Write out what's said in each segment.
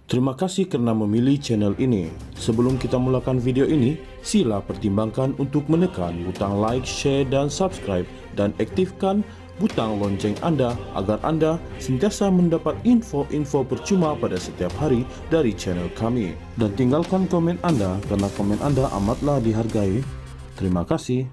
Terima kasih kerana memilih channel ini. Sebelum kita mulakan video ini, sila pertimbangkan untuk menekan butang like, share dan subscribe dan aktifkan butang lonceng anda agar anda sentiasa mendapat info-info percuma pada setiap hari dari channel kami. Dan tinggalkan komen anda kerana komen anda amatlah dihargai. Terima kasih.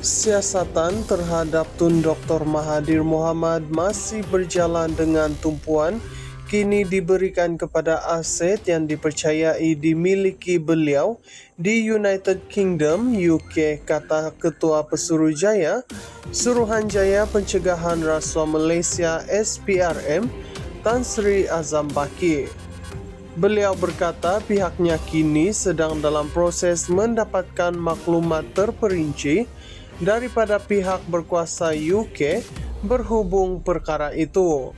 Siasatan terhadap Tun Dr. Mahathir Mohamad masih berjalan dengan tumpuan. Kini diberikan kepada aset yang dipercayai dimiliki beliau di United Kingdom, UK, kata Ketua Pesuruhjaya Suruhanjaya Pencegahan Rasuah Malaysia SPRM, Tan Sri Azam Baki. Beliau berkata pihaknya kini sedang dalam proses mendapatkan maklumat terperinci daripada pihak berkuasa UK berhubung perkara itu.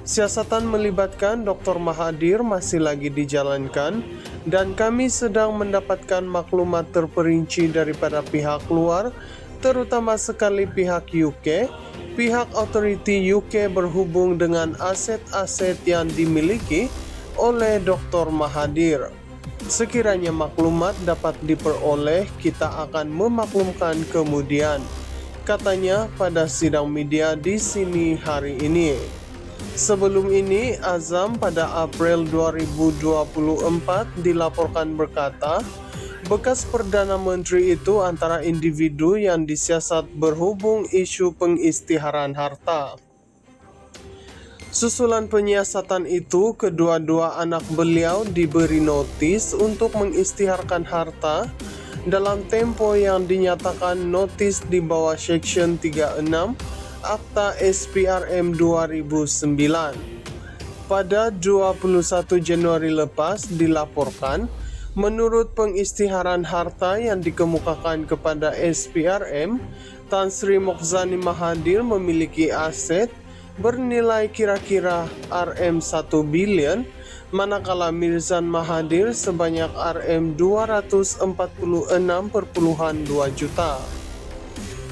Siasatan melibatkan Dr. Mahathir masih lagi dijalankan dan kami sedang mendapatkan maklumat terperinci daripada pihak luar, terutama sekali pihak UK. Pihak otoriti UK berhubung dengan aset-aset yang dimiliki oleh Dr. Mahathir. Sekiranya maklumat dapat diperoleh, kita akan memaklumkan kemudian, katanya pada sidang media di sini hari ini. Sebelum ini, Azam pada April 2024 dilaporkan berkata, bekas Perdana Menteri itu antara individu yang disiasat berhubung isu pengisytiharan harta. Susulan penyiasatan itu, kedua-dua anak beliau diberi notis untuk mengisytiharkan harta dalam tempoh yang dinyatakan notis di bawah Seksyen 36 Akta SPRM 2009. Pada 21 Januari lepas dilaporkan, menurut pengisytiharan harta yang dikemukakan kepada SPRM, Tan Sri Mokhzani Mahathir memiliki aset bernilai kira-kira RM1 bilion, manakala Mirzan Mahathir sebanyak RM246.2 juta.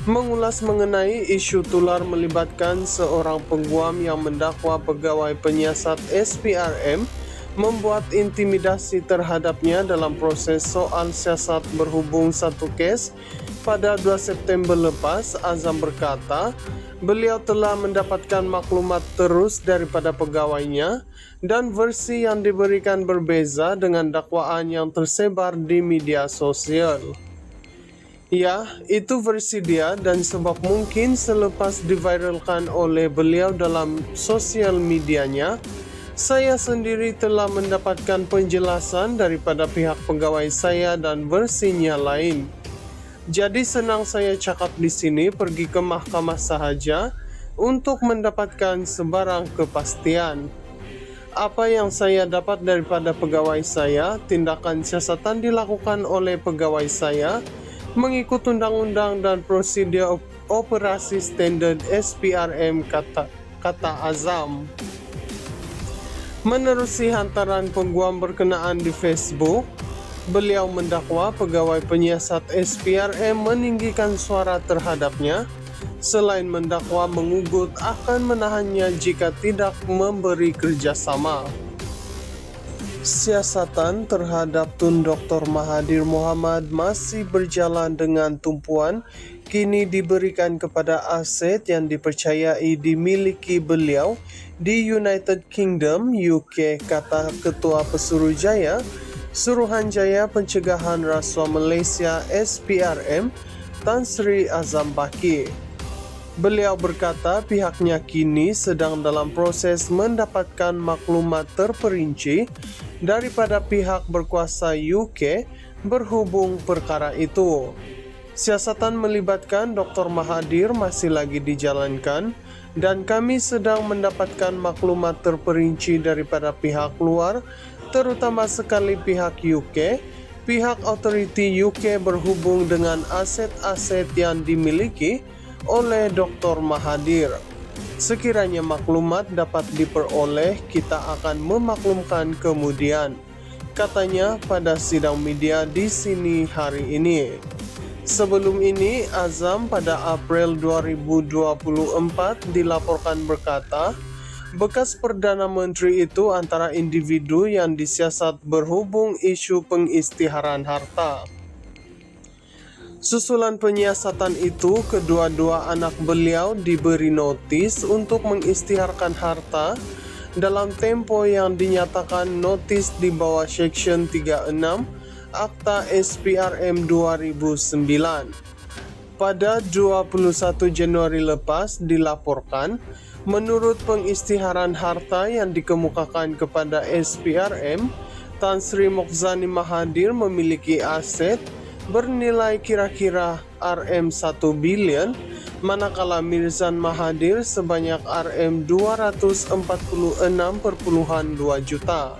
Mengulas mengenai isu tular melibatkan seorang pengguam yang mendakwa pegawai penyiasat SPRM membuat intimidasi terhadapnya dalam proses soal siasat berhubung satu kes pada 2 September lepas, Azam berkata, beliau telah mendapatkan maklumat terus daripada pegawainya dan versi yang diberikan berbeza dengan dakwaan yang tersebar di media sosial. Ya, itu versi dia dan sebab mungkin selepas diviralkan oleh beliau dalam sosial medianya, saya sendiri telah mendapatkan penjelasan daripada pihak pegawai saya dan versinya lain. Jadi senang saya cakap di sini, pergi ke mahkamah sahaja untuk mendapatkan sebarang kepastian. Apa yang saya dapat daripada pegawai saya, tindakan siasatan dilakukan oleh pegawai saya mengikut undang-undang dan prosedur operasi standard SPRM, kata Azam. Menerusi hantaran pengguam berkenaan di Facebook, beliau mendakwa pegawai penyiasat SPRM meninggikan suara terhadapnya, selain mendakwa mengugut akan menahannya jika tidak memberi kerjasama. Siasatan terhadap Tun Dr. Mahathir Mohamad masih berjalan dengan tumpuan. Kini diberikan kepada aset yang dipercayai dimiliki beliau di United Kingdom, UK, kata Ketua Pesuruhjaya Suruhanjaya Pencegahan Rasuah Malaysia SPRM, Tan Sri Azam Baki. Beliau berkata pihaknya kini sedang dalam proses mendapatkan maklumat terperinci daripada pihak berkuasa UK berhubung perkara itu. Siasatan melibatkan Dr. Mahathir masih lagi dijalankan dan kami sedang mendapatkan maklumat terperinci daripada pihak luar, terutama sekali pihak UK. Pihak otoriti UK berhubung dengan aset-aset yang dimiliki oleh Dr. Mahathir. Sekiranya maklumat dapat diperoleh, kita akan memaklumkan kemudian, katanya pada sidang media di sini hari ini. Sebelum ini, Azam pada April 2024 dilaporkan berkata, Bekas Perdana Menteri itu antara individu yang disiasat berhubung isu pengisytiharan harta. Susulan penyiasatan itu, kedua-dua anak beliau diberi notis untuk mengisytiharkan harta dalam tempo yang dinyatakan notis di bawah Seksyen 36 Akta SPRM 2009. Pada 21 Januari lepas dilaporkan, menurut pengisytiharan harta yang dikemukakan kepada SPRM, Tan Sri Mokhzani Mahathir memiliki aset bernilai kira-kira Rm1 bilion, manakala Mirzan Mahathir sebanyak Rm246,2 juta.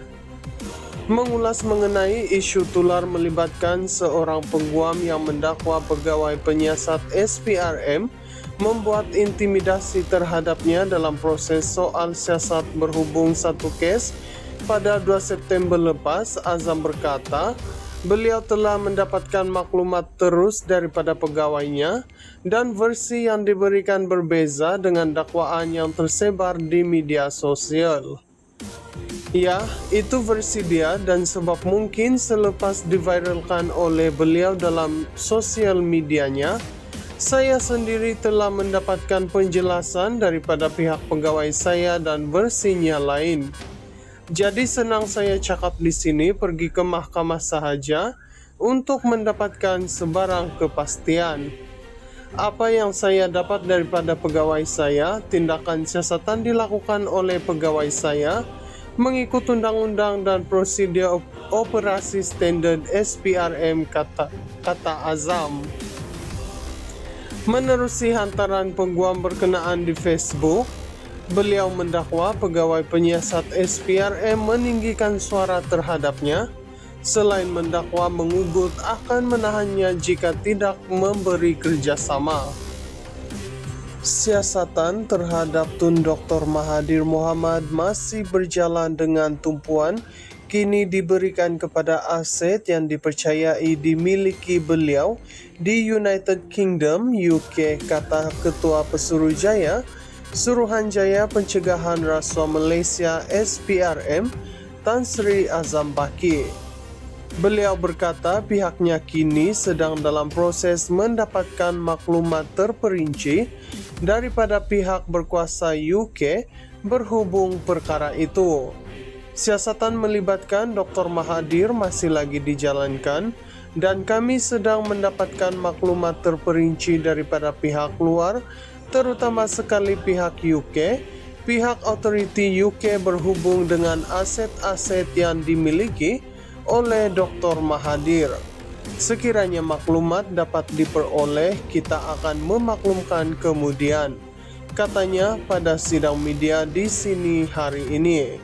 Mengulas mengenai isu tular melibatkan seorang pengguam yang mendakwa pegawai penyiasat SPRM membuat intimidasi terhadapnya dalam proses soal siasat berhubung satu kes pada 2 September lepas, Azam berkata, beliau telah mendapatkan maklumat terus daripada pegawainya dan versi yang diberikan berbeza dengan dakwaan yang tersebar di media sosial. Ya, itu versi dia dan sebab mungkin selepas diviralkan oleh beliau dalam sosial medianya, saya sendiri telah mendapatkan penjelasan daripada pihak pegawai saya dan versinya lain. Jadi senang saya cakap di sini pergi ke mahkamah sahaja untuk mendapatkan sebarang kepastian. Apa yang saya dapat daripada pegawai saya, tindakan siasatan dilakukan oleh pegawai saya mengikut undang-undang dan prosedur operasi standard SPRM, kata Azam. Menerusi hantaran pengguam berkenaan di Facebook, beliau mendakwa pegawai penyiasat SPRM meninggikan suara terhadapnya, selain mendakwa mengugut akan menahannya jika tidak memberi kerjasama. Siasatan terhadap Tun Dr. Mahathir Mohamad masih berjalan dengan tumpuan kini diberikan kepada aset yang dipercayai dimiliki beliau di United Kingdom, UK, kata Ketua Pesuruhjaya Suruhanjaya Pencegahan Rasuah Malaysia SPRM, Tan Sri Azam Baki. Beliau berkata pihaknya kini sedang dalam proses mendapatkan maklumat terperinci daripada pihak berkuasa UK berhubung perkara itu. Siasatan melibatkan Dr. Mahathir masih lagi dijalankan dan kami sedang mendapatkan maklumat terperinci daripada pihak luar, terutama sekali pihak UK, pihak otoriti UK berhubung dengan aset-aset yang dimiliki oleh Dr. Mahathir. Sekiranya maklumat dapat diperoleh, kita akan memaklumkan kemudian, katanya pada sidang media di sini hari ini.